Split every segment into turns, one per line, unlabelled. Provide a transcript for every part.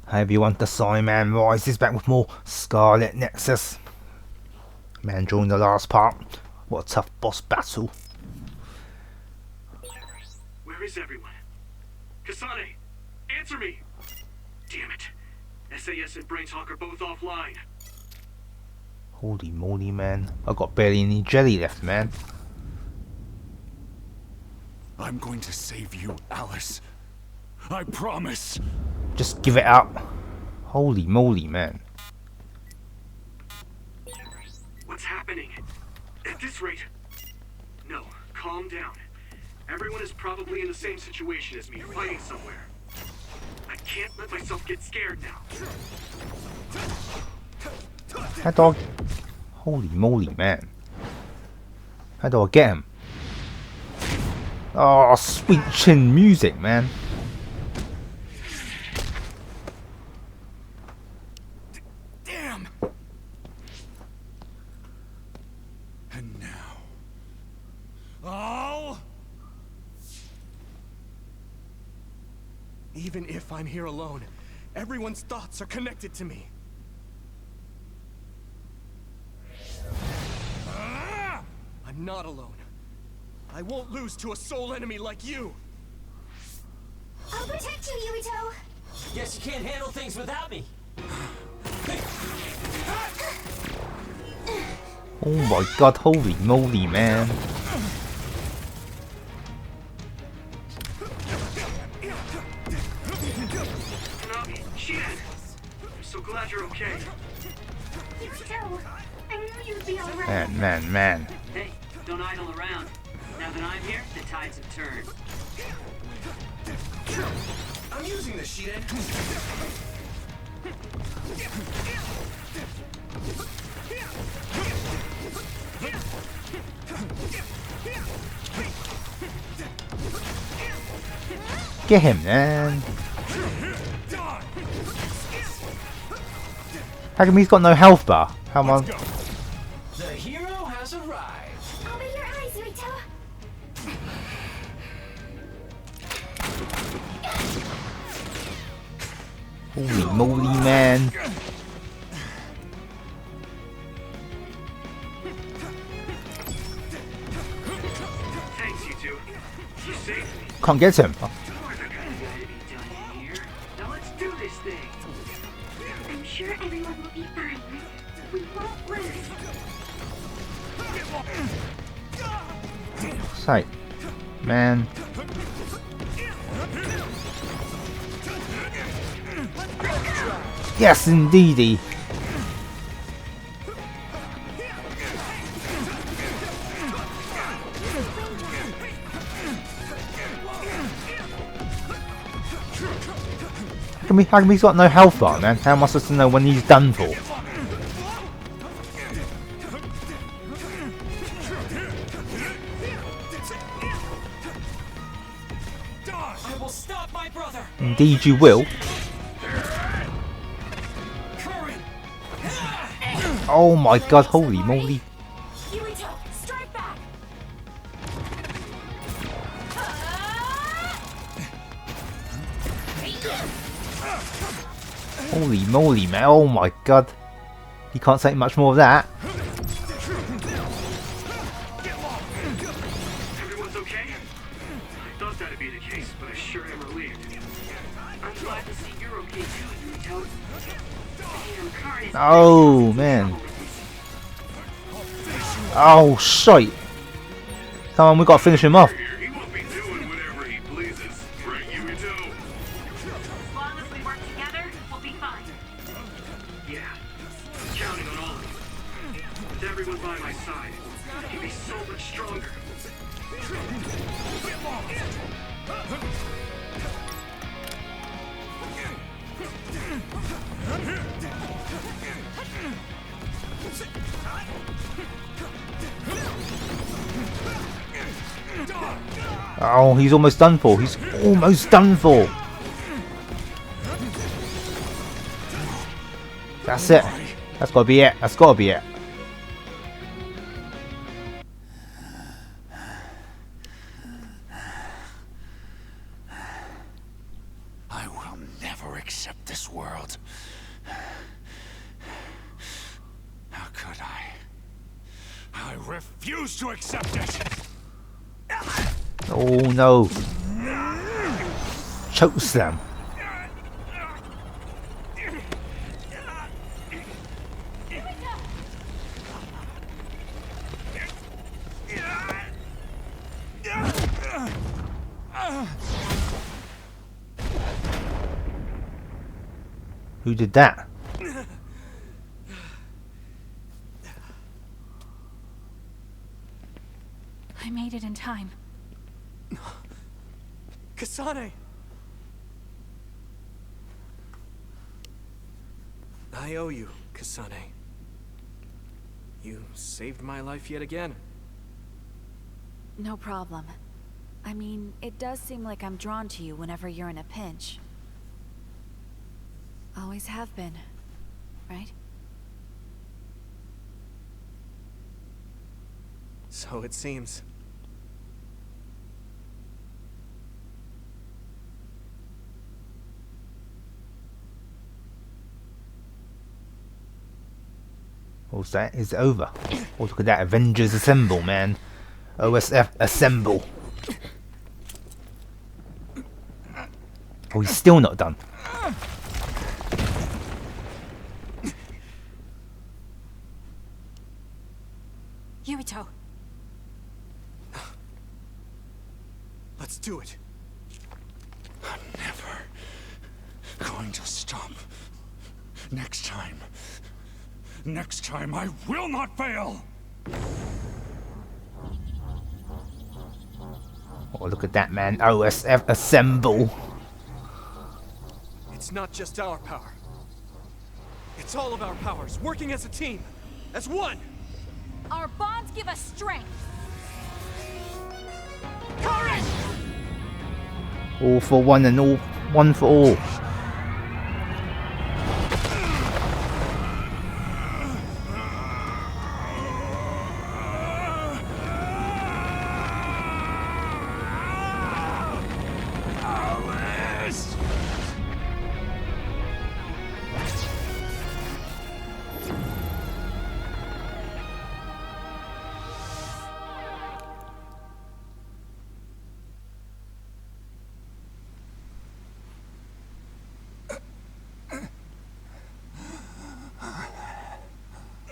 Hey everyone, the Cyman Rise is back with more Scarlet Nexus. Man, during the last part, what a tough boss battle.
Where is everyone? Kasane, answer me! Damn it. SAS and Brain Talk are both offline.
Holy moly, man. I got barely any jelly left, man.
I'm going to save you, Alice. I promise.
Just give it up. Holy moly, man.
What's happening? At this rate... No, calm down. Everyone is probably in the same situation as me, fighting somewhere. I can't let myself get scared now.
How do I... Holy moly, man. How do I get him? Oh, sweet chin music, man.
Damn! And now... I'll...
Even if I'm here alone, everyone's thoughts are connected to me. I'm not alone. I won't lose to a soul enemy like you!
I'll protect you, Yurito!
Guess you can't handle things without me.
Oh my god, holy moly, man.
Konami, Shian! I'm so glad you're okay.
Yurito! I knew you'd be alright!
Man.
Hey, don't idle around. Now that I'm here, the tides have turned.
I'm using this, Shiden!
Get him, man. How come he's got no health bar? How am I...
The hero has arrived.
Open your eyes, Yurito!
Holy moly, man.
Thanks, you two. You saved me.
Can't get him.
You're the kind of guy to be done in here. Now let's do this thing.
I'm sure everyone will be fine. We won't lose.
Sight. Man. Yes, indeedy. How come he's got no health bar, man? How am I supposed to know when he's done for?
I will stop my brother.
Indeed you will.
Current.
Oh my god, holy moly.
Yurito, strike back!
Holy moly, man. Oh my god. You can't say much more of that.
Everyone's okay? I thought that'd be the case, but I sure am relieved.
I'm glad to see you're okay too, Yurito. Damn, Karn is
Oh man. Oh shite. Come on, we gotta finish him off.
He won't be doing whatever he pleases. Right, Yurito?
As long as we work together, we'll be fine.
Yeah. Counting on all of you. With everyone by my side, I can be so much stronger.
Oh, he's almost done for. He's almost done for. That's it. That's gotta be it. That's gotta be it.
accept this world. How could I? I refuse to accept it!
Oh no. Choke slam. Who did that?
I made it in time.
Kasane! I owe you, Kasane. You saved my life yet again.
No problem. I mean, it does seem like I'm drawn to you whenever you're in a pinch. Always have been, right?
So it seems.
What's that? It's over. Oh, look at that. Avengers Assemble, man. OSF Assemble. Oh, he's still not done.
Yurito!
Let's do it.
I'm never going to stop. Next time I will not fail!
Oh, look at that, man. OSF Assemble.
It's not just our power. It's all of our powers, working as a team. As one!
Our bonds give us strength!
Courage!
All for one and all one for all.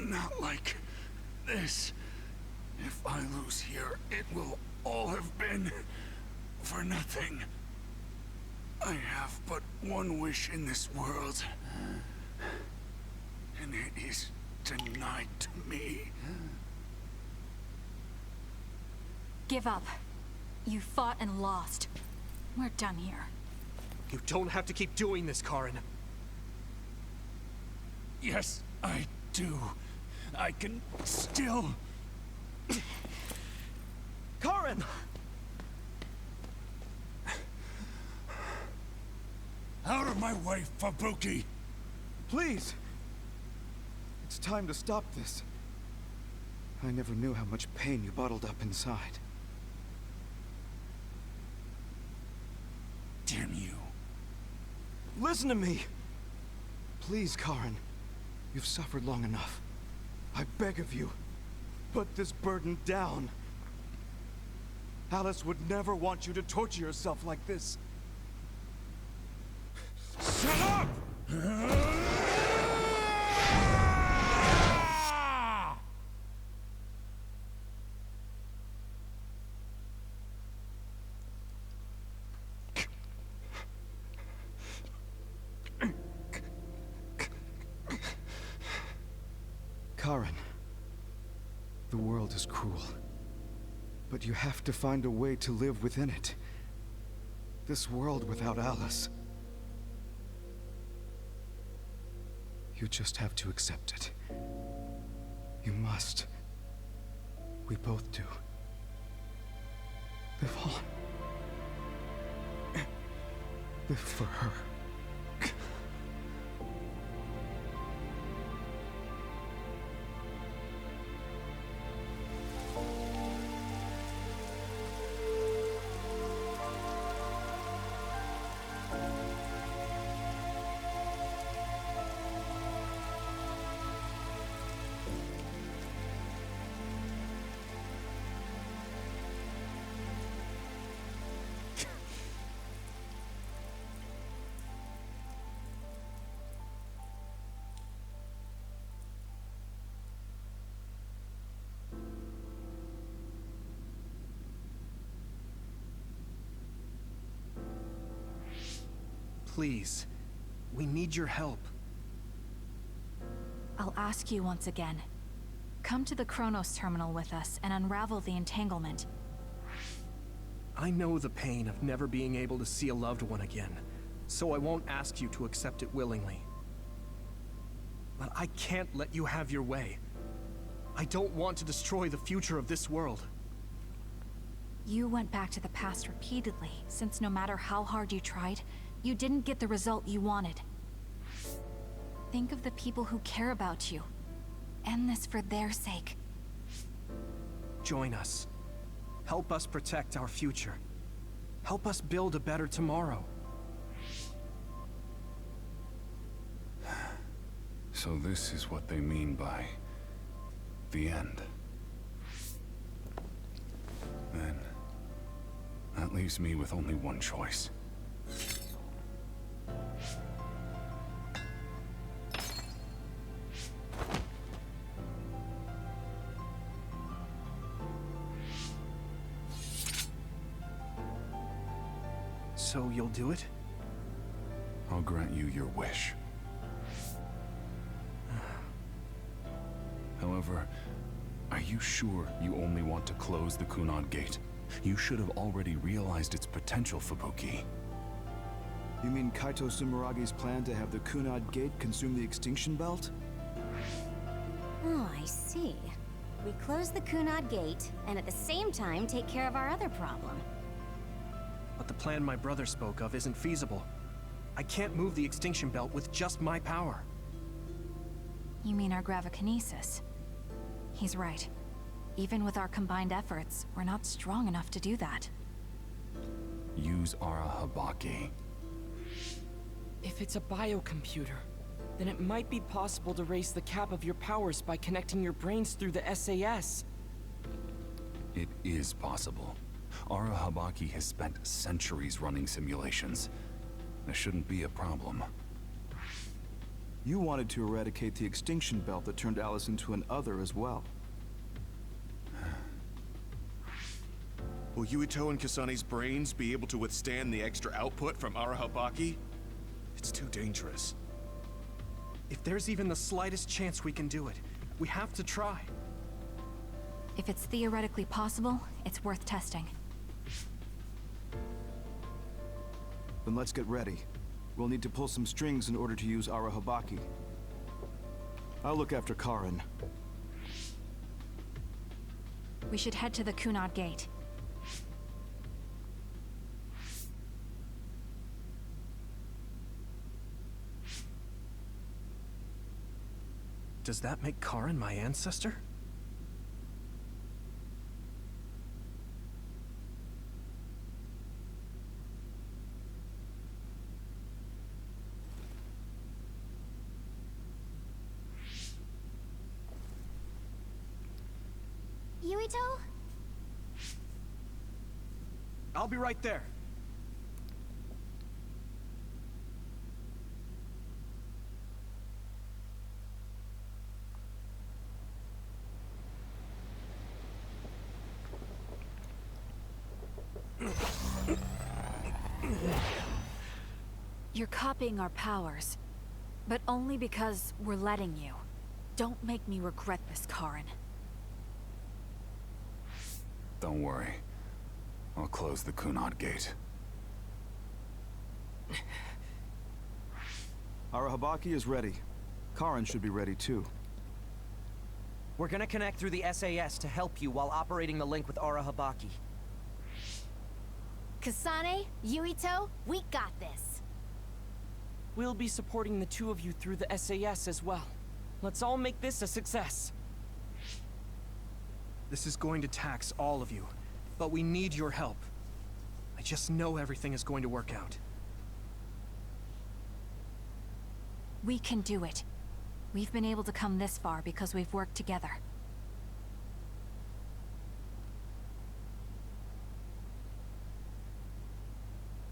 Not like this. If I lose here, it will all have been for nothing. I have but one wish in this world, and it is denied to me.
Give up. You fought and lost. We're done here.
You don't have to keep doing this, Karin.
Yes, I do. I can still...
Karin!
Out of my way, Fubuki!
Please! It's time to stop this. I never knew how much pain you bottled up inside.
Damn you.
Listen to me! Please, Karin. You've suffered long enough. I beg of you, put this burden down. Alice would never want you to torture yourself like this.
Shut up!
Karin, the world is cruel, but you have to find a way to live within it. This world without Alice. You just have to accept it. You must. We both do. Live on. Live for her.
Please. We need your help.
I'll ask you once again. Come to the Kronos terminal with us and unravel the entanglement.
I know the pain of never being able to see a loved one again, so I won't ask you to accept it willingly. But I can't let you have your way. I don't want to destroy the future of this world.
You went back to the past repeatedly, since no matter how hard you tried, you didn't get the result you wanted. Think of the people who care about you. End this for their sake.
Join us. Help us protect our future. Help us build a better tomorrow.
So this is what they mean by the end. Then, that leaves me with only one choice.
So you'll do it?
I'll grant you your wish. However, are you sure you only want to close the Kunad Gate? You should have already realized its potential, Fubuki.
You mean Kaito Sumeragi's plan to have the Kunad Gate consume the extinction belt?
Oh, I see. We close the Kunad Gate, and at the same time take care of our other problem.
But the plan my brother spoke of isn't feasible. I can't move the extinction belt with just my power.
You mean our gravikinesis? He's right. Even with our combined efforts, we're not strong enough to do that.
Use Arahabaki.
If it's a biocomputer, then it might be possible to raise the cap of your powers by connecting your brains through the SAS.
It is possible. Arahabaki has spent centuries running simulations. There shouldn't be a problem.
You wanted to eradicate the extinction belt that turned Alice into an other as well.
Will Yuito and Kasane's brains be able to withstand the extra output from Arahabaki? It's too dangerous.
If there's even the slightest chance we can do it, we have to try.
If it's theoretically possible, it's worth testing.
Then let's get ready. We'll need to pull some strings in order to use Arahabaki. I'll look after Karin.
We should head to the Kunad Gate.
Does that make Karin my ancestor?
Yuito?
I'll be right there.
You're copying our powers, but only because we're letting you. Don't make me regret this, Karin.
Don't worry. I'll close the Kunad Gate.
Arahabaki is ready. Karin should be ready too.
We're gonna connect through the SAS to help you while operating the link with Arahabaki.
Kasane, Yuito, we got this.
We'll be supporting the two of you through the SAS as well. Let's all make this a success.
This is going to tax all of you, but we need your help. I just know everything is going to work out.
We can do it. We've been able to come this far because we've worked together.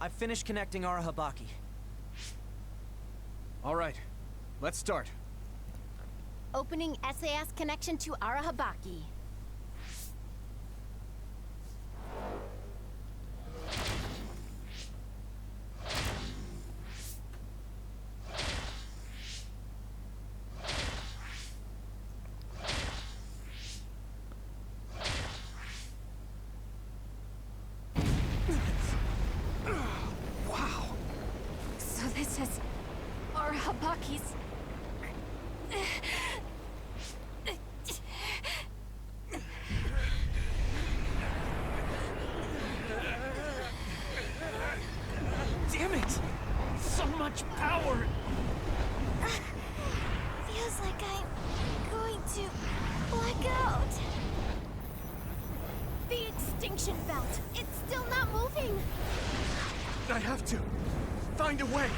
I've finished connecting Arahabaki.
All right, let's start.
Opening SAS connection to Arahabaki.
Arahabaki's...
Damn it! So much power!
Feels like I'm going to black out. The extinction belt. It's still not moving.
I have to find a way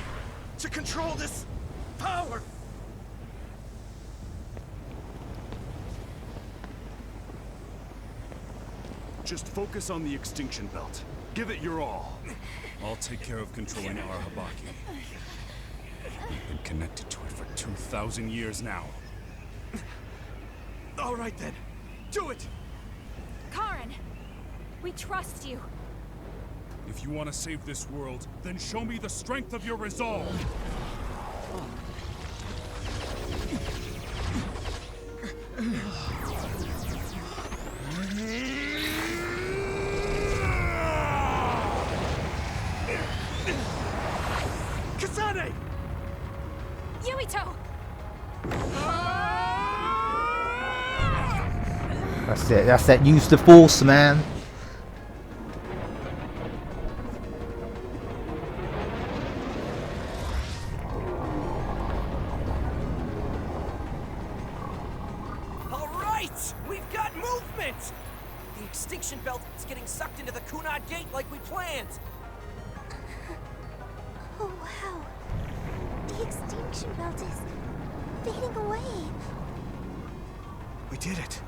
to control this power.
Just focus on the extinction belt. Give it your all. I'll take care of controlling Arahabaki. We've been connected to it for 2,000 years now.
All right then, do it.
Karen! We trust you.
If you want to save this world, then show me the strength of your resolve.
Kasane!
Yuito!
That's it. That's that. Use the force, man.
All right! We've got movement! The extinction belt is getting sucked into the Kunad Gate like we planned.
Oh, wow. The extinction belt is fading away.
We did it.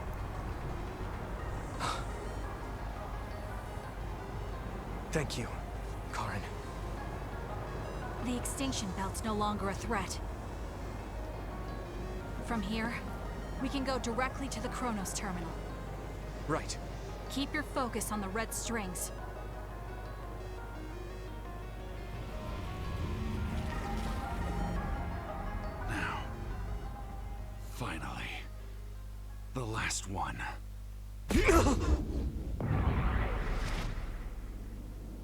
Thank you, Karen.
The extinction belt's no longer a threat. From here, we can go directly to the Kronos terminal.
Right.
Keep your focus on the red strings.
Now. Finally. The last one.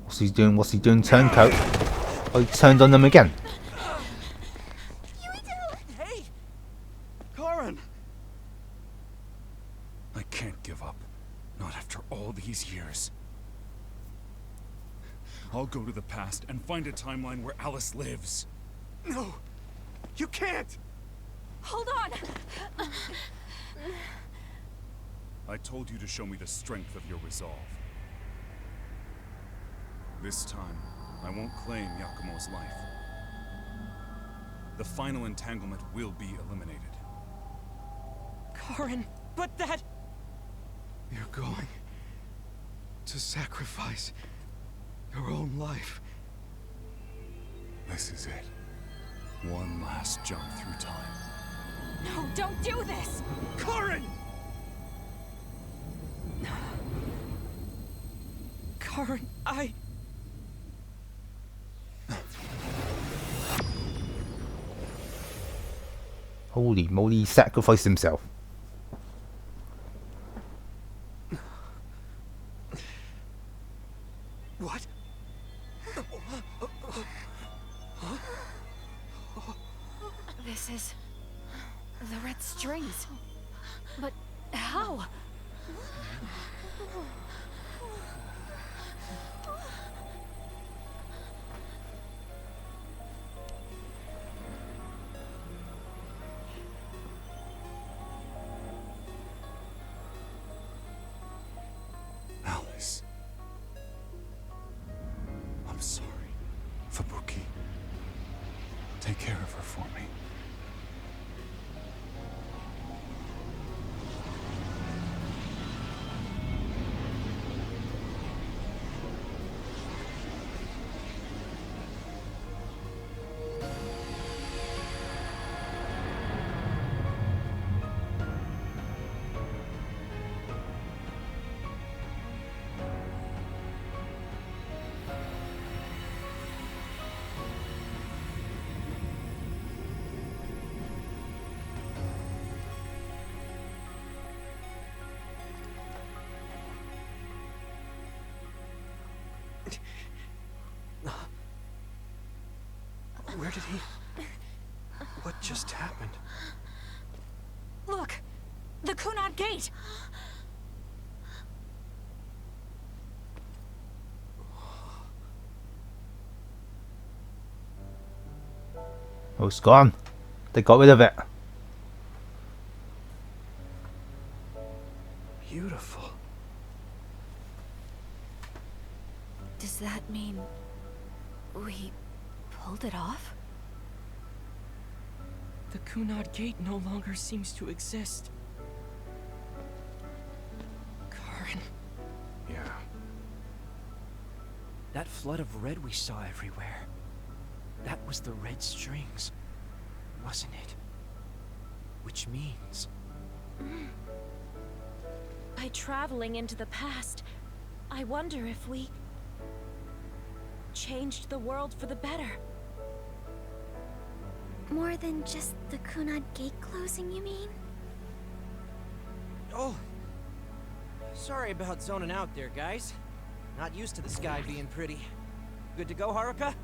What's he doing? What's he doing? Turncoat. Oh, he turned on them again.
Hey!
Karen!
I can't give up. Not after all these years. I'll go to the past and find a timeline where Alice lives.
No! You can't!
Hold on!
I told you to show me the strength of your resolve. This time, I won't claim Yakumo's life. The final entanglement will be eliminated.
Karen, but that...
You're going to sacrifice your own life.
This is it. One last jump through time.
No, don't do this!
Karen!
Karen,
Holy moly, he sacrificed himself.
What?
This is... the red strings. But how?
Alice. I'm sorry. Fubuki. Take care of her for me.
Where did he...
What just happened?
Look! The Kunad Gate!
Oh, it's gone. They got rid of it.
Beautiful.
Does that mean we pulled it off?
The Kunad Gate no longer seems to exist. Karen.
Yeah.
That flood of red we saw everywhere. That was the red strings, wasn't it? Which means...
By traveling into the past, I wonder if we... changed the world for the better.
More than just the Kunad Gate closing, you mean?
Oh! Sorry about zoning out there, guys. Not used to the sky being pretty. Good to go, Haruka?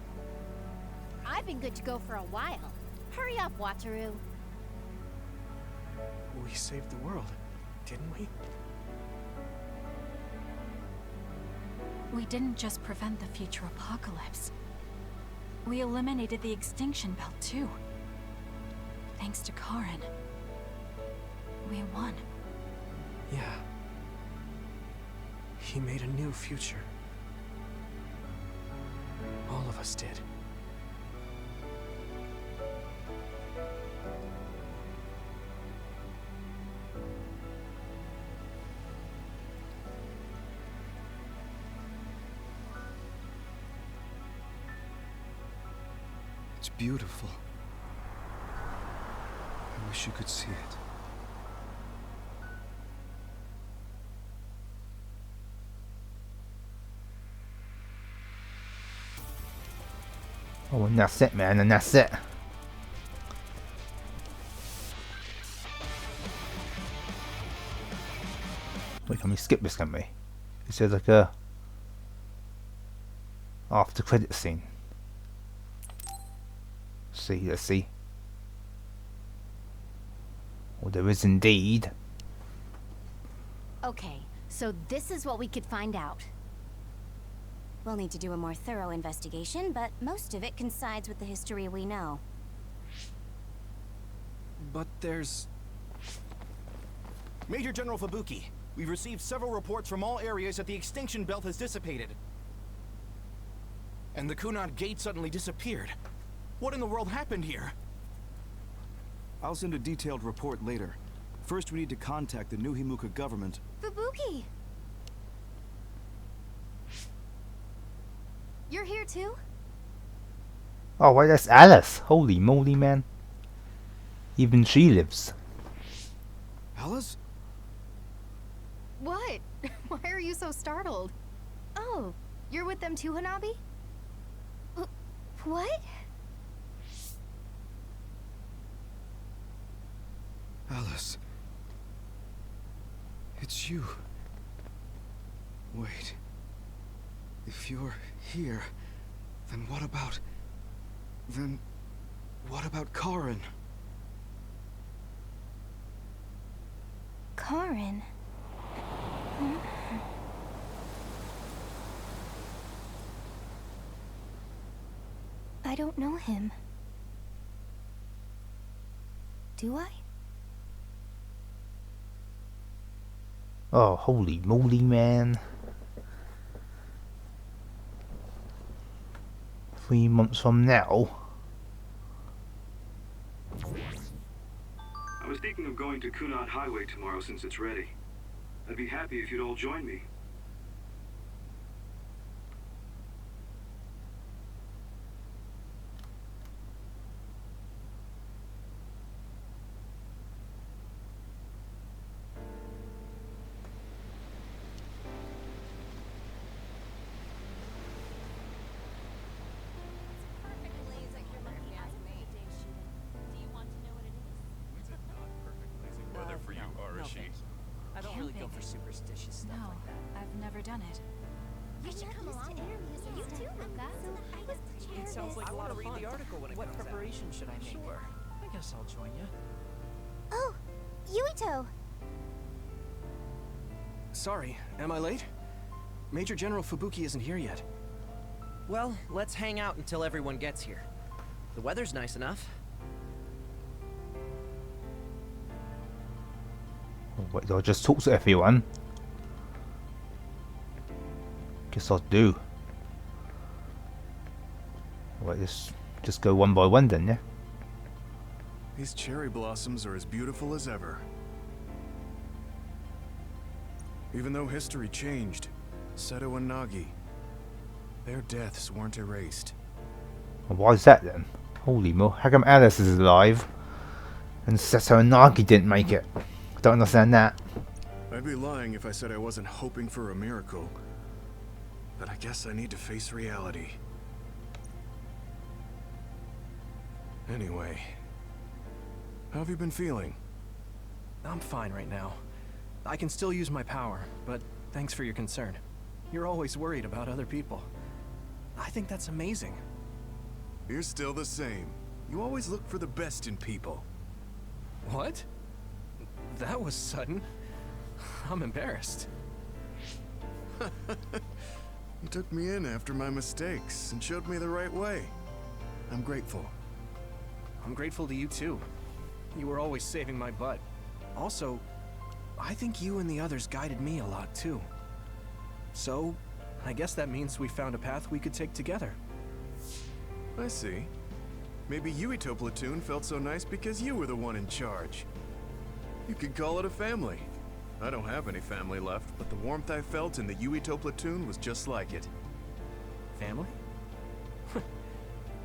I've been good to go for a while. Hurry up, Wataru.
We saved the world, didn't we?
We didn't just prevent the future apocalypse. We eliminated the extinction belt too. Thanks to Karen. We won.
Yeah. He made a new future. All of us did.
It's beautiful. I wish you could see it.
Oh, and that's it, man, and that's it. Wait, can we skip this, can we? It says like a after credit scene. Let's see. Well, there is indeed.
Okay, so this is what we could find out. We'll need to do a more thorough investigation, but most of it coincides with the history we know.
But there's...
Major General Fubuki, we've received several reports from all areas that the extinction belt has dissipated. And the Kunad Gate suddenly disappeared. What in the world happened here?
I'll send a detailed report later. First, we need to contact the New Himuka government.
Fubuki! You're here too?
Oh, wait, that's Alice. Holy moly, man. Even she lives.
Alice?
What? Why are you so startled? Oh, you're with them too, Hanabi?
What?
Alice. It's you. Wait. If you're here, then what about... Then... what about Karen?
Karen? I don't know him. Do I?
Oh, holy moly, man. 3 months from now.
I was thinking of going to Kunad Highway tomorrow since it's ready. I'd be happy if you'd all join me.
I don't really go for superstitious stuff
No,
like that.
I've never done it.
You should come along. You too, Luca.
It sounds like a lot of fun. Read the article when it
What
comes
preparation should I make?
Sure. I guess I'll join you.
Oh, Yuito!
Sorry, am I late? Major General Fubuki isn't here yet.
Well, let's hang out until everyone gets here. The weather's nice enough.
Wait, I'll just talk to everyone. Guess I'll do. Wait, just go one by one then, yeah?
These cherry blossoms are as beautiful as ever. Even though history changed, Seto and Nagi, their deaths weren't erased.
Well, why is that then? Holy mo! How come Alice is alive and Seto and Nagi didn't make it? I don't understand that.
I'd be lying if I said I wasn't hoping for a miracle. But I guess I need to face reality. Anyway, how have you been feeling?
I'm fine right now. I can still use my power, but thanks for your concern. You're always worried about other people. I think that's amazing.
You're still the same. You always look for the best in people.
What? That was sudden. I'm embarrassed.
You took me in after my mistakes and showed me the right way. I'm grateful.
I'm grateful to you too. You were always saving my butt. Also, I think you and the others guided me a lot too. So, I guess that means we found a path we could take together.
I see. Maybe Yuito Platoon felt so nice because you were the one in charge. You could call it a family. I don't have any family left, but the warmth I felt in the Yuito Platoon was just like it.
Family?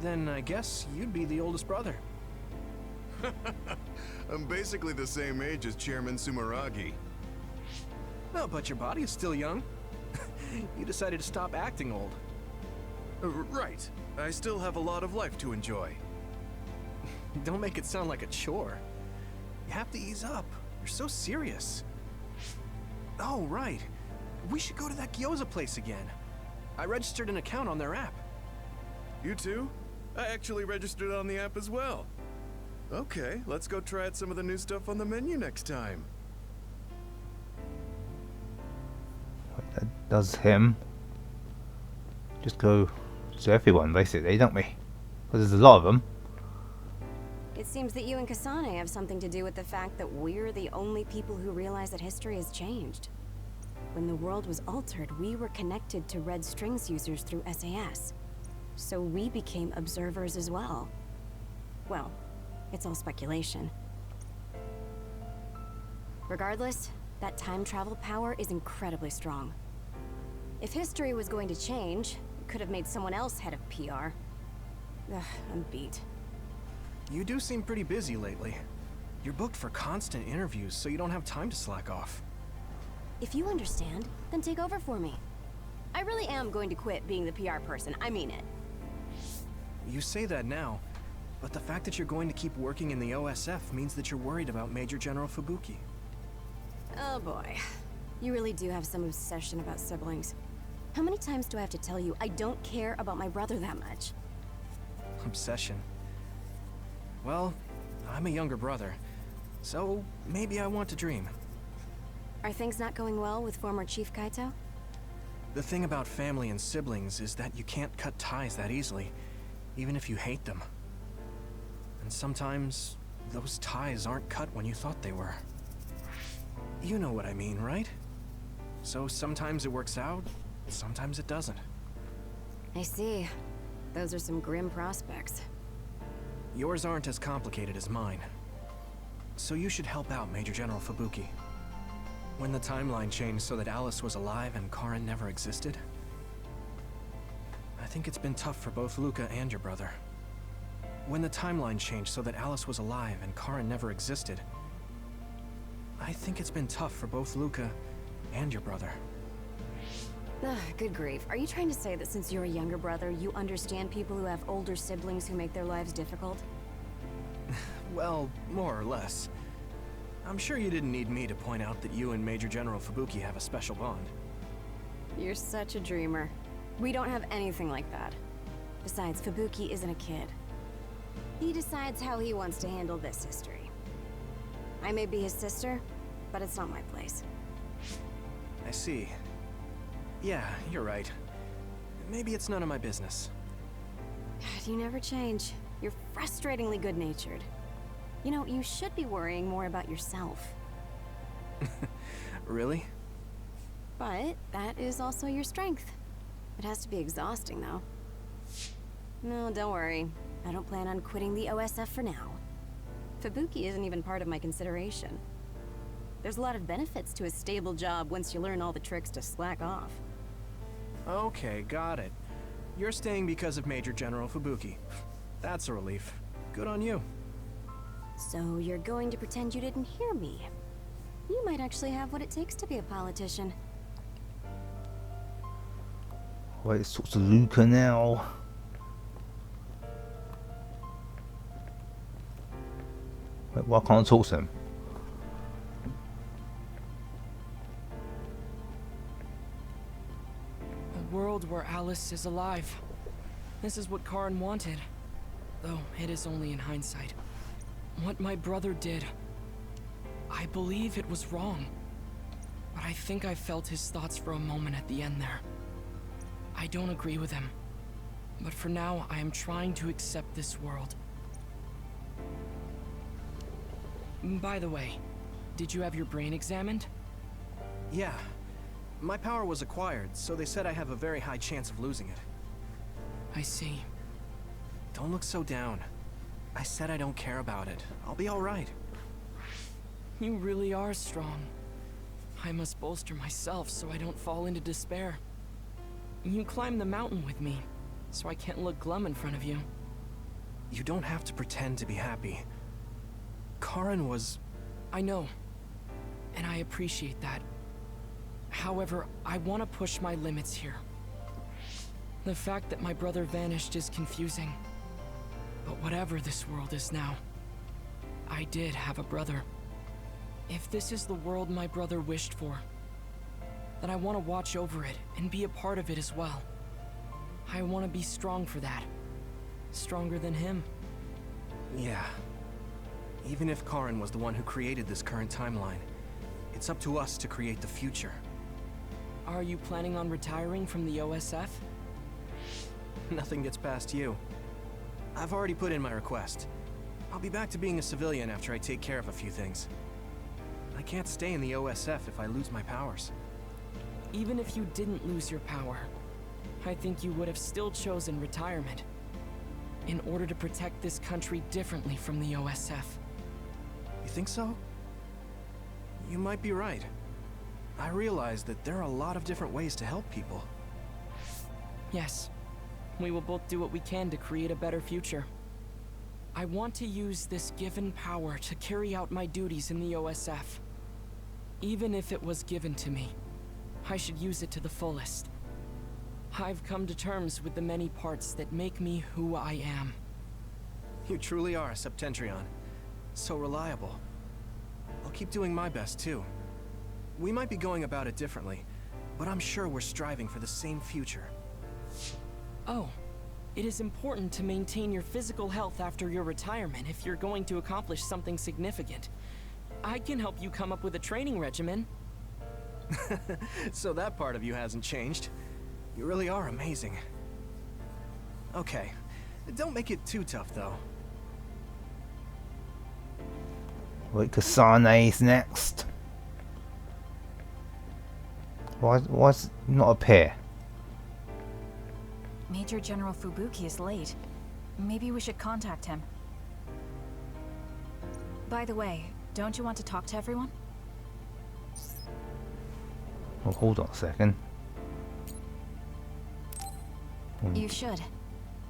Then I guess you'd be the oldest brother.
I'm basically the same age as Chairman Sumeragi.
No, but your body is still young. You decided to stop acting old.
Right. I still have a lot of life to enjoy.
Don't make it sound like a chore. You have to ease up. You're so serious. Oh, right. We should go to that gyoza place again. I registered an account on their app.
You too? I actually registered on the app as well. Okay, let's go try out some of the new stuff on the menu next time.
That does him. Just go to everyone, basically, don't we? Because there's a lot of them.
It seems that you and Kasane have something to do with the fact that we're the only people who realize that history has changed. When the world was altered, we were connected to Red Strings users through SAS. So we became observers as well. Well, it's all speculation. Regardless, that time travel power is incredibly strong. If history was going to change, it could have made someone else head of PR. Ugh, I'm beat.
You do seem pretty busy lately. You're booked for constant interviews, so you don't have time to slack off.
If you understand, then take over for me. I really am going to quit being the PR person, I mean it.
You say that now, but the fact that you're going to keep working in the OSF means that you're worried about Major General Fubuki.
Oh boy. You really do have some obsession about siblings. How many times do I have to tell you I don't care about my brother that much?
Obsession. Well, I'm a younger brother, so maybe I want to dream.
Are things not going well with former Chief Kaito?
The thing about family and siblings is that you can't cut ties that easily, even if you hate them. And sometimes, those ties aren't cut when you thought they were. You know what I mean, right? So sometimes it works out, sometimes it doesn't.
I see. Those are some grim prospects.
Yours aren't as complicated as mine. So you should help out Major General Fubuki. When the timeline changed so that Alice was alive and Karin never existed, I think it's been tough for both Luca and your brother. When the timeline changed so that Alice was alive and Karin never existed, I think it's been tough for both Luca and your brother.
Ugh, good grief. Are you trying to say that since you're a younger brother, you understand people who have older siblings who make their lives difficult?
Well, more or less. I'm sure you didn't need me to point out that you and Major General Fubuki have a special bond.
You're such a dreamer. We don't have anything like that. Besides, Fubuki isn't a kid. He decides how he wants to handle this history. I may be his sister, but it's not my place.
I see. Yeah, you're right. Maybe it's none of my business.
God, you never change. You're frustratingly good-natured. You know, you should be worrying more about yourself.
Really?
But that is also your strength. It has to be exhausting, though. No, don't worry. I don't plan on quitting the OSF for now. Fubuki isn't even part of my consideration. There's a lot of benefits to a stable job once you learn all the tricks to slack off.
Okay, got it. You're staying because of Major General Fubuki. That's a relief. Good on you.
So you're going to pretend you didn't hear me. You might actually have what it takes to be a politician.
Wait, let's talk to Luca now. Wait, why can't I talk to him?
A world where Alice is alive. This is what Karen wanted. Though it is only in hindsight. What my brother did, I believe it was wrong. But I think I felt his thoughts for a moment at the end there. I don't agree with him. But for now, I am trying to accept this world. By the way, did you have your brain examined?
Yeah. My power was acquired, so they said I have a very high chance of losing it.
I see.
Don't look so down. I said I don't care about it. I'll be alright.
You really are strong. I must bolster myself so I don't fall into despair. You climbed the mountain with me, so I can't look glum in front of you.
You don't have to pretend to be happy. Karen was...
I know, and I appreciate that. However, I want to push my limits here. The fact that my brother vanished is confusing. But whatever this world is now, I did have a brother. If this is the world my brother wished for, then I want to watch over it and be a part of it as well. I want to be strong for that. Stronger than him.
Yeah. Even if Karen was the one who created this current timeline, it's up to us to create the future.
Are you planning on retiring from the OSF?
Nothing gets past you. I've already put in my request. I'll be back to being a civilian after I take care of a few things. I can't stay in the OSF if I lose my powers.
Even if you didn't lose your power, I think you would have still chosen retirement in order to protect this country differently from the OSF.
You think so? You might be right. I realize that there are a lot of different ways to help people.
Yes. We will both do what we can to create a better future. I want to use this given power to carry out my duties in the OSF. Even if it was given to me, I should use it to the fullest. I've come to terms with the many parts that make me who I am.
You truly are a Septentrion. So reliable. I'll keep doing my best, too. We might be going about it differently, but I'm sure we're striving for the same future.
Oh, it is important to maintain your physical health after your retirement if you're going to accomplish something significant. I can help you come up with a training regimen.
So that part of you hasn't changed. You really are amazing. Okay, don't make it too tough, though.
Wait, Kasane's next. Why's not up here?
Major General Fubuki is late. Maybe we should contact him. By the way, don't you want to talk to everyone?
Oh, hold on a second.
You should.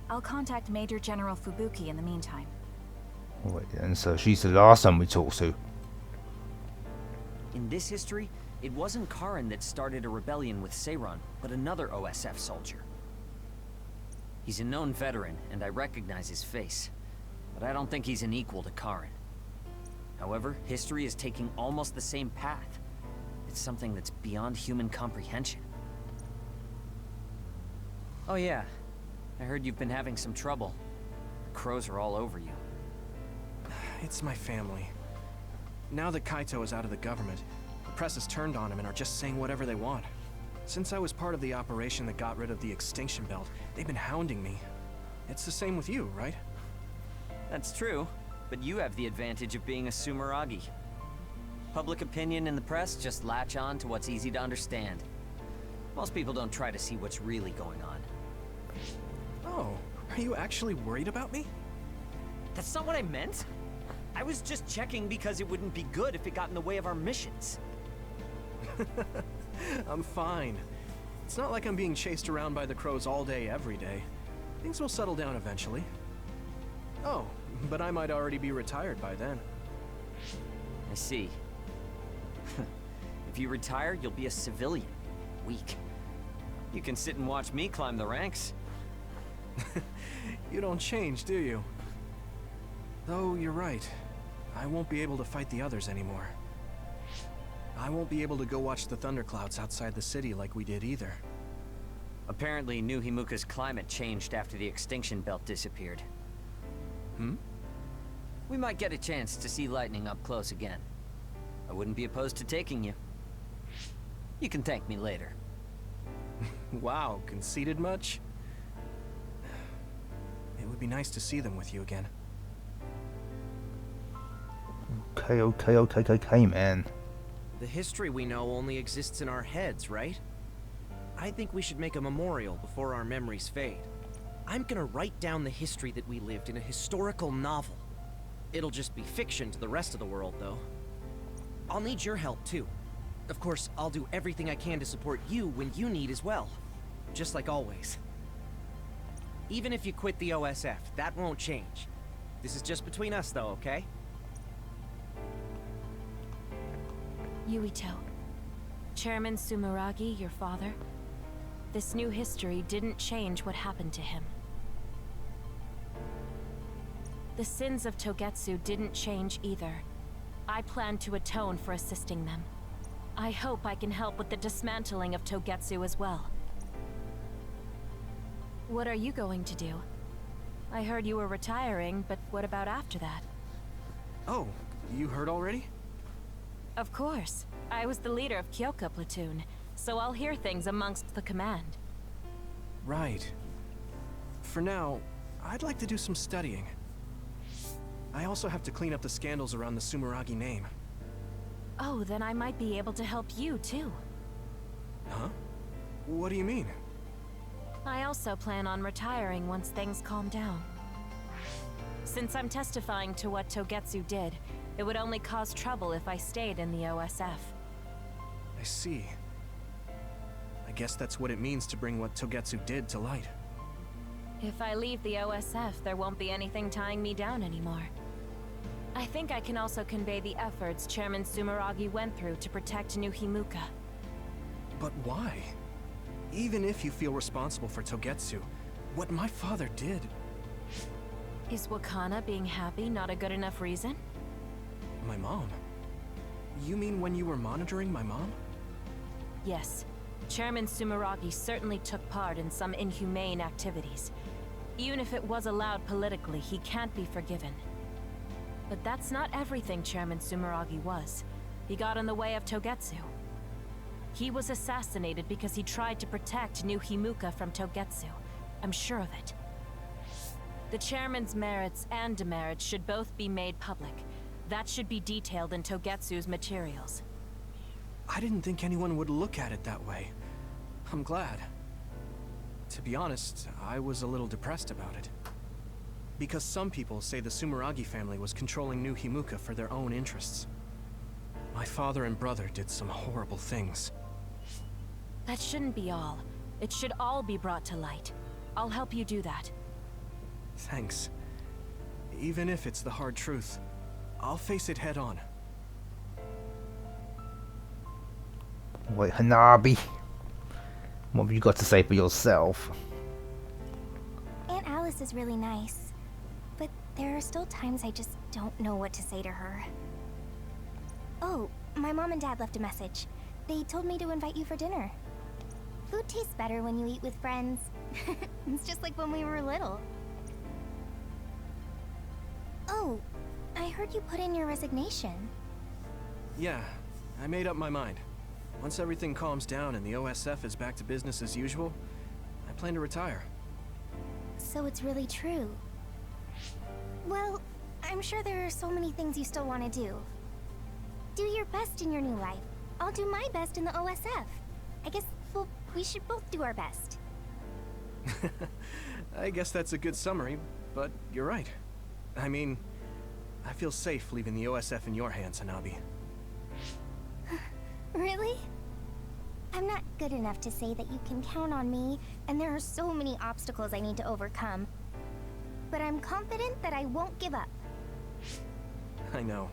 I'll contact Major General Fubuki in the meantime.
Wait, and so she's the last one we talked to.
In this history, it wasn't Karen that started a rebellion with Seiran, but another OSF soldier. He's a known veteran, and I recognize his face. But I don't think he's an equal to Karen. However, history is taking almost the same path. It's something that's beyond human comprehension. Oh yeah, I heard you've been having some trouble. crows are all over you.
It's my family. Now that Kaito is out of the government, the press has turned on him and are just saying whatever they want. Since I was part of the operation that got rid of the extinction belt, they've been hounding me. It's the same with you, right?
That's true, but you have the advantage of being a Sumeragi. Public opinion and the press just latch on to what's easy to understand. Most people don't try to see what's really going on.
Oh, are you actually worried about me?
That's not what I meant. I was just checking because it wouldn't be good if it got in the way of our missions.
I'm fine. It's not like I'm being chased around by the crows all day, every day. Things will settle down eventually. Oh, but I might already be retired by then.
I see. If you retire, you'll be a civilian. Weak. You can sit and watch me climb the ranks.
You don't change, do you? Though, you're right. I won't be able to fight the others anymore. I won't be able to go watch the thunderclouds outside the city like we did either.
Apparently, New Himuka's climate changed after the extinction belt disappeared.
Hmm?
We might get a chance to see lightning up close again. I wouldn't be opposed to taking you. You can thank me later.
Wow, conceited much? It would be nice to see them with you again.
Okay, man.
The history we know only exists in our heads, right? I think we should make a memorial before our memories fade. I'm gonna write down the history that we lived in a historical novel. It'll just be fiction to the rest of the world, though. I'll need your help, too. Of course, I'll do everything I can to support you when you need as well. Just like always. Even if you quit the OSF, that won't change. This is just between us, though, okay?
Yuito. Chairman Sumeragi, your father. This new history didn't change what happened to him. The sins of Togetsu didn't change either. I plan to atone for assisting them. I hope I can help with the dismantling of Togetsu as well. What are you going to do? I heard you were retiring, but what about after that?
Oh, you heard already?
Of course. I was the leader of Kyoka platoon, so I'll hear things amongst the command.
Right. For now, I'd like to do some studying. I also have to clean up the scandals around the Sumeragi name.
Oh, then I might be able to help you, too.
Huh? What do you mean?
I also plan on retiring once things calm down. Since I'm testifying to what Togetsu did, it would only cause trouble if I stayed in the OSF.
I see. I guess that's what it means to bring what Togetsu did to light.
If I leave the OSF, there won't be anything tying me down anymore. I think I can also convey the efforts Chairman Sumeragi went through to protect New Himuka.
But why? Even if you feel responsible for Togetsu, what my father did...
Is Wakana being happy not a good enough reason?
My mom? You mean when you were monitoring my mom?
Yes. Chairman Sumeragi certainly took part in some inhumane activities. Even if it was allowed politically, he can't be forgiven. But that's not everything Chairman Sumeragi was. He got in the way of Togetsu. He was assassinated because he tried to protect New Himuka from Togetsu. I'm sure of it. The chairman's merits and demerits should both be made public. That should be detailed in Togetsu's materials.
I didn't think anyone would look at it that way. I'm glad. To be honest, I was a little depressed about it. Because some people say the Sumeragi family was controlling New Himuka for their own interests. My father and brother did some horrible things.
That shouldn't be all. It should all be brought to light. I'll help you do that.
Thanks. Even if it's the hard truth, I'll face it head on.
Wait, Hanabi. What have you got to say for yourself?
Aunt Alice is really nice, but there are still times I just don't know what to say to her. Oh, my mom and dad left a message. They told me to invite you for dinner. Food tastes better when you eat with friends. It's just like when we were little. heard you put in your resignation.
Yeah, I made up my mind. Once everything calms down and the OSF is back to business as usual, I plan to retire.
So it's really true. Well, I'm sure there are so many things you still want to do. Do your best in your new life. I'll do my best in the OSF. I guess, well, we should both do our best.
I guess that's a good summary, but you're right. I mean, I feel safe leaving the OSF in your hands, Hanabi.
Really? I'm not good enough to say that you can count on me, and there are so many obstacles I need to overcome. But I'm confident that I won't give up.
I know.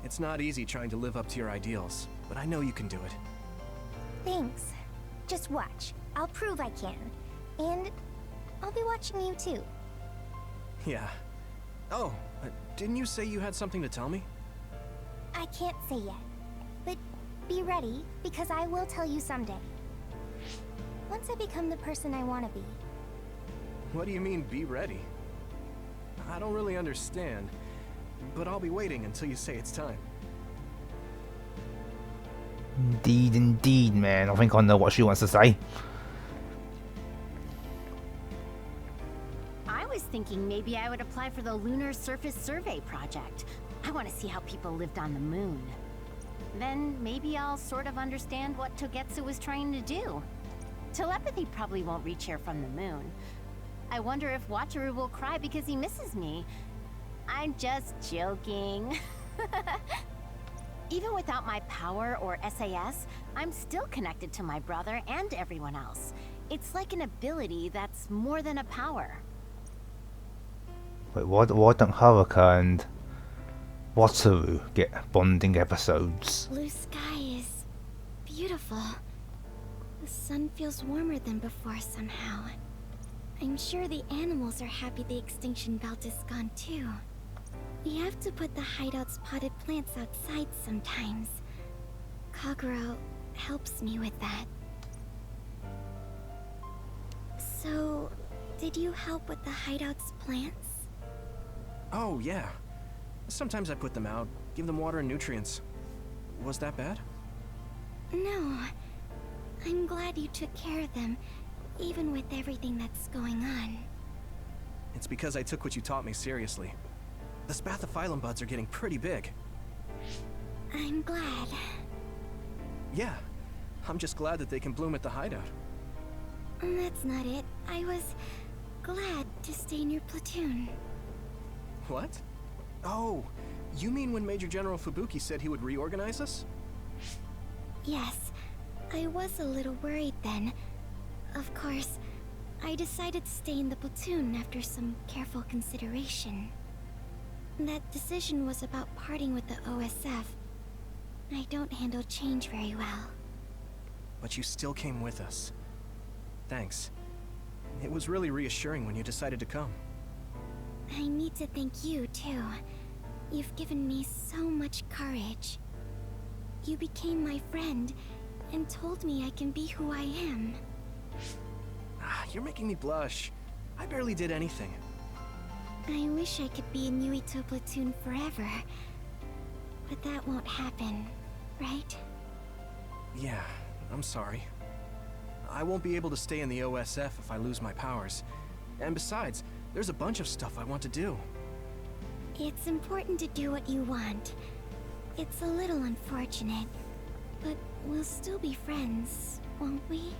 It's not easy trying to live up to your ideals, but I know you can do it.
Thanks. Just watch. I'll prove I can. And I'll be watching you too.
Yeah. Oh, didn't you say you had something to tell me?
I can't say yet. But be ready, because I will tell you someday. Once I become the person I want to be.
What do you mean, be ready? I don't really understand, but I'll be waiting until you say it's time.
Indeed, indeed, man. I think I know what she wants to say.
I was thinking maybe I would apply for the Lunar Surface Survey project. I want to see how people lived on the moon. Then maybe I'll sort of understand what Togetsu was trying to do. Telepathy probably won't reach here from the moon. I wonder if Wataru will cry because he misses me. I'm just joking. Even without my power or SAS, I'm still connected to my brother and everyone else. It's like an ability that's more than a power.
Wait, why don't Haruka and Wataru get bonding episodes?
Blue sky is beautiful. The sun feels warmer than before somehow. I'm sure the animals are happy the extinction belt is gone too. We have to put the hideout's potted plants outside sometimes. Kaguro helps me with that. So, did you help with the hideout's plants?
Oh, yeah. Sometimes I put them out, give them water and nutrients. Was that bad?
No. I'm glad you took care of them, even with everything that's going on.
It's because I took what you taught me seriously. The spathiphyllum buds are getting pretty big.
I'm glad.
Yeah. I'm just glad that they can bloom at the hideout.
That's not it. I was glad to stay in your platoon.
What? Oh, you mean when Major General Fubuki said he would reorganize us?
Yes. I was a little worried then. Of course, I decided to stay in the platoon after some careful consideration. That decision was about parting with the OSF. I don't handle change very well.
But you still came with us. Thanks. It was really reassuring when you decided to come.
I need to thank you, too. You've given me so much courage. You became my friend, and told me I can be who I am.
You're making me blush. I barely did anything.
I wish I could be in Yuito platoon forever. But that won't happen, right?
Yeah, I'm sorry. I won't be able to stay in the OSF if I lose my powers. And besides, there's a bunch of stuff I want to do.
It's important to do what you want. It's a little unfortunate, but we'll still be friends, won't we?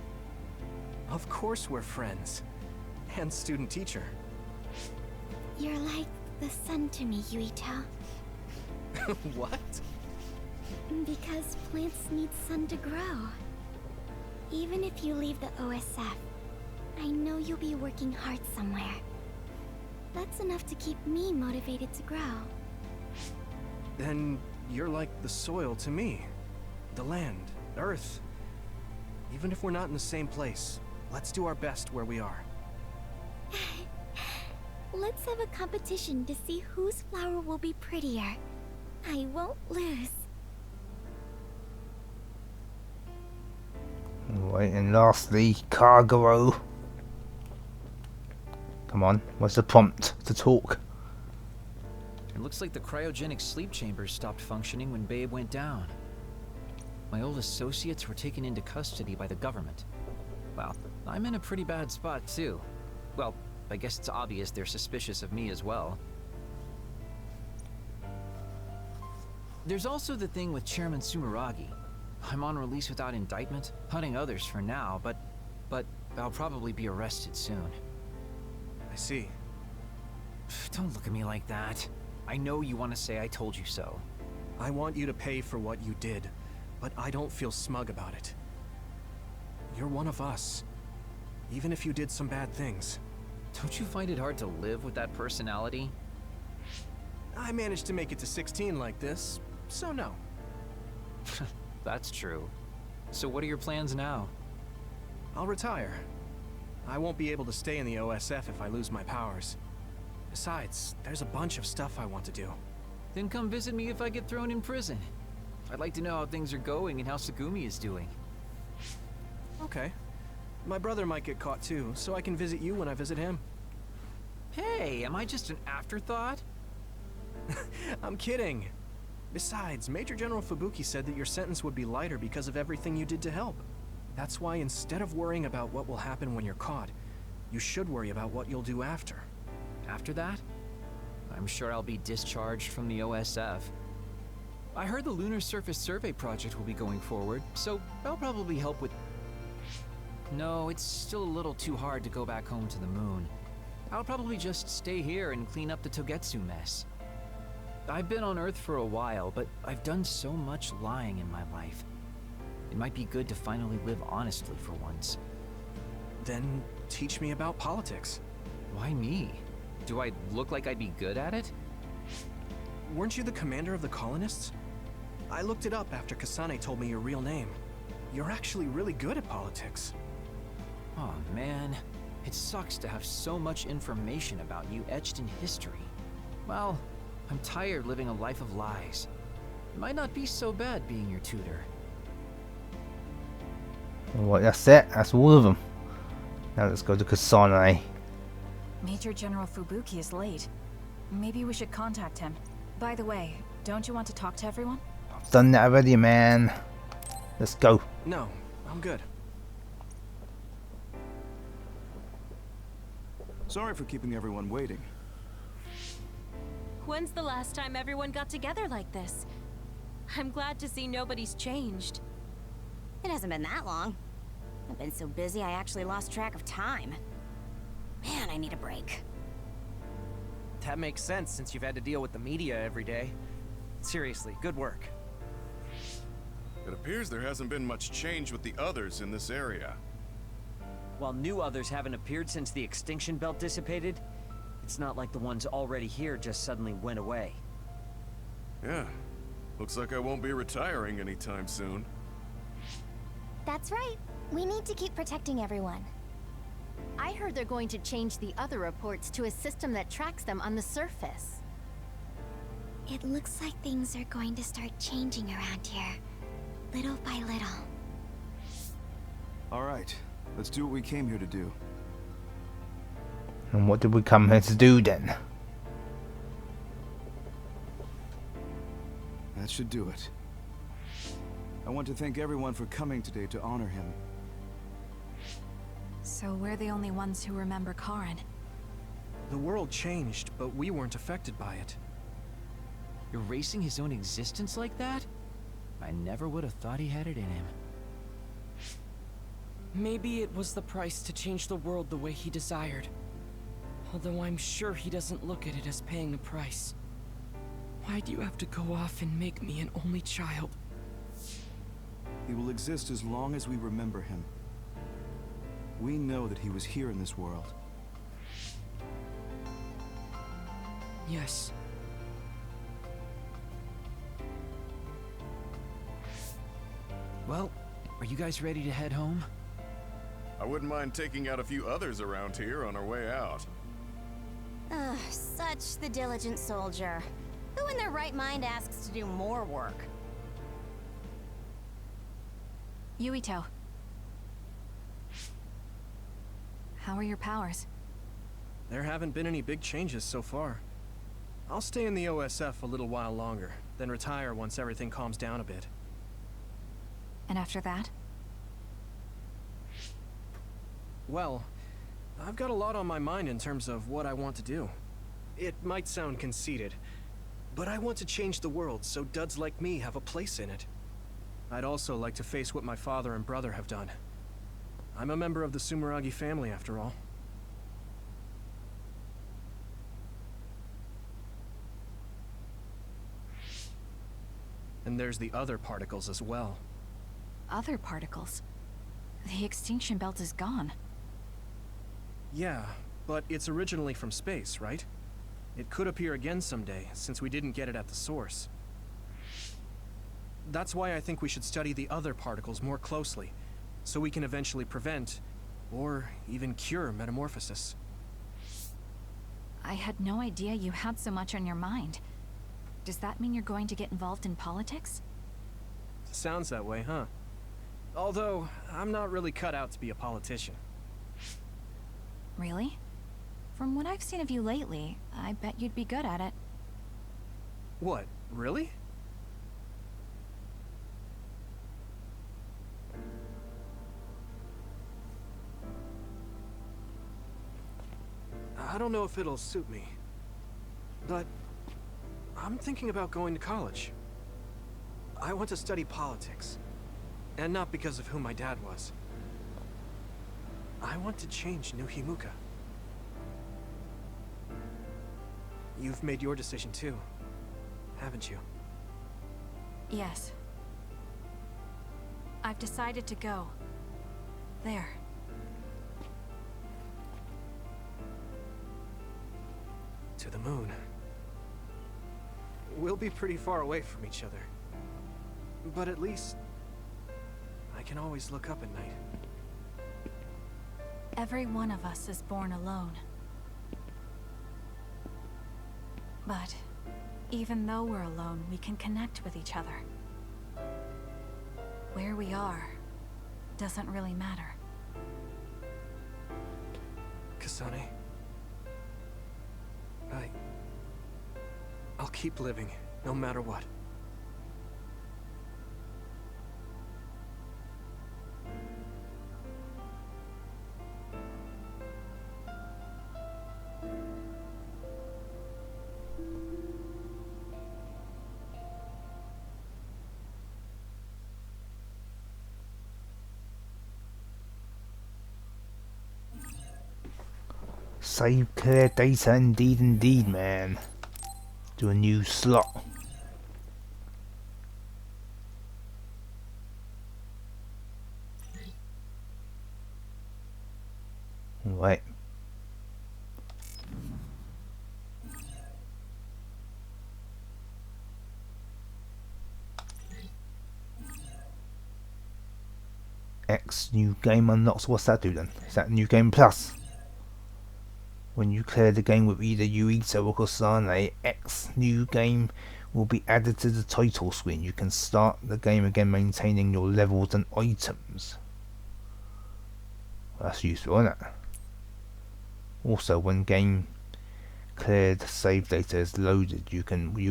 Of course we're friends. And student-teacher.
You're like the sun to me, Yuito.
What?
Because plants need sun to grow. Even if you leave the OSF, I know you'll be working hard somewhere. That's enough to keep me motivated to grow.
Then you're like the soil to me. The land, earth. Even if we're not in the same place, let's do our best where we are.
Let's have a competition to see whose flower will be prettier. I won't lose.
Right, and lastly, Kaguro. Come on, where's the prompt to talk?
It looks like the cryogenic sleep chambers stopped functioning when Babe went down. My old associates were taken into custody by the government. Well, I'm in a pretty bad spot too. Well, I guess it's obvious they're suspicious of me as well. There's also the thing with Chairman Sumeragi. I'm on release without indictment, hunting others for now, but I'll probably be arrested soon.
I see.
Don't look at me like that. I know you want to say I told you so.
I want you to pay for what you did, but I don't feel smug about it. You're one of us, even if you did some bad things.
Don't you find it hard to live with that personality?
I managed to make it to 16 like this, so no.
That's true. So what are your plans now?
I'll retire. I won't be able to stay in the OSF if I lose my powers. Besides, there's a bunch of stuff I want to do.
Then come visit me if I get thrown in prison. I'd like to know how things are going and how Sagumi is doing.
Okay. My brother might get caught too, so I can visit you when I visit him.
Hey, am I just an afterthought?
I'm kidding. Besides, Major General Fubuki said that your sentence would be lighter because of everything you did to help. That's why instead of worrying about what will happen when you're caught, you should worry about what you'll do after.
After that? I'm sure I'll be discharged from the OSF. I heard the Lunar Surface Survey project will be going forward, so I'll probably help with... No, it's still a little too hard to go back home to the moon. I'll probably just stay here and clean up the Togetsu mess. I've been on Earth for a while, but I've done so much lying in my life. It might be good to finally live honestly for once.
Then teach me about politics.
Why me? Do I look like I'd be good at it?
Weren't you the commander of the colonists? I looked it up after Kasane told me your real name. You're actually really good at politics.
Oh man, it sucks to have so much information about you etched in history. Well, I'm tired living a life of lies. It might not be so bad being your tutor.
Well, that's it. That's all of them. Now let's go to Kasane.
Major General Fubuki is late. Maybe we should contact him. By the way, don't you want to talk to everyone?
I've done that already, man. Let's go.
No, I'm good.
Sorry for keeping everyone waiting.
When's the last time everyone got together like this? I'm glad to see nobody's changed.
It hasn't been that long. I've been so busy I actually lost track of time. Man, I need a break.
That makes sense since you've had to deal with the media every day. Seriously, good work.
It appears there hasn't been much change with the others in this area.
While new others haven't appeared since the extinction belt dissipated, it's not like the ones already here just suddenly went away.
Yeah. Looks like I won't be retiring anytime soon.
That's right. We need to keep protecting everyone.
I heard they're going to change the other reports to a system that tracks them on the surface.
It looks like things are going to start changing around here, little by little.
All right, let's do what we came here to do.
And what did we come here to do then?
That should do it. I want to thank everyone for coming today to honor him.
So we're the only ones who remember Karen.
The world changed, but we weren't affected by it.
Erasing his own existence like that? I never would have thought he had it in him.
Maybe it was the price to change the world the way he desired. Although I'm sure he doesn't look at it as paying a price. Why do you have to go off and make me an only child?
He will exist as long as we remember him. We know that he was here in this world.
Yes.
Well, are you guys ready to head home?
I wouldn't mind taking out a few others around here on our way out.
Ugh, such the diligent soldier. Who in their right mind asks to do more work?
Yuito. How are your powers?
There haven't been any big changes so far. I'll stay in the OSF a little while longer, then retire once everything calms down a bit.
And after that?
Well, I've got a lot on my mind in terms of what I want to do. It might sound conceited, but I want to change the world so duds like me have a place in it. I'd also like to face what my father and brother have done. I'm a member of the Sumeragi family, after all. And there's the other particles as well.
Other particles? The extinction belt is gone.
Yeah, but it's originally from space, right? It could appear again someday, since we didn't get it at the source. That's why I think we should study the other particles more closely, so we can eventually prevent, or even cure metamorphosis.
I had no idea you had so much on your mind. Does that mean you're going to get involved in politics?
Sounds that way, huh? Although, I'm not really cut out to be a politician.
Really? From what I've seen of you lately, I bet you'd be good at it.
What, really? I don't know if it'll suit me, but I'm thinking about going to college. I want to study politics, and not because of who my dad was. I want to change New Himuka. You've made your decision too, haven't you?
Yes. I've decided to go. There.
To the moon. We'll be pretty far away from each other. But at least I can always look up at night.
Every one of us is born alone. But even though we're alone, we can connect with each other. Where we are doesn't really matter.
Kasane, I'll keep living, no matter what.
Save clear data indeed, man. Do a new slot. Right. X new game unlocks. What's that do then? Is that new game plus? When you clear the game with either Yuito or Kasane, X new game will be added to the title screen. You can start the game again maintaining your levels and items. Well, that's useful, isn't it? Also, when game cleared save data is loaded, you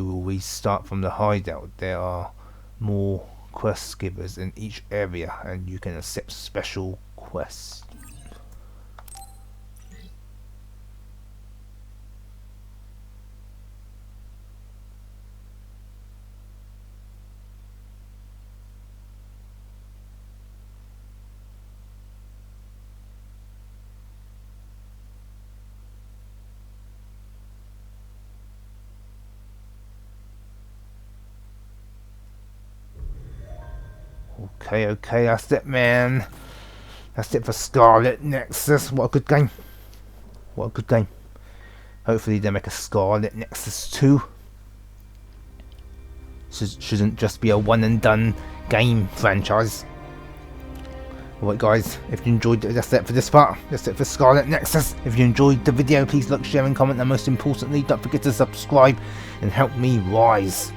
will restart from the hideout. There are more quest givers in each area and you can accept special quests. Okay, that's it, man. That's it for Scarlet Nexus. What a good game. What a good game. Hopefully they make a Scarlet Nexus 2. Shouldn't just be a one and done game franchise. Alright guys, if you enjoyed it, that's it for this part. That's it for Scarlet Nexus. If you enjoyed the video, please like, share and comment, and most importantly, don't forget to subscribe and help me rise.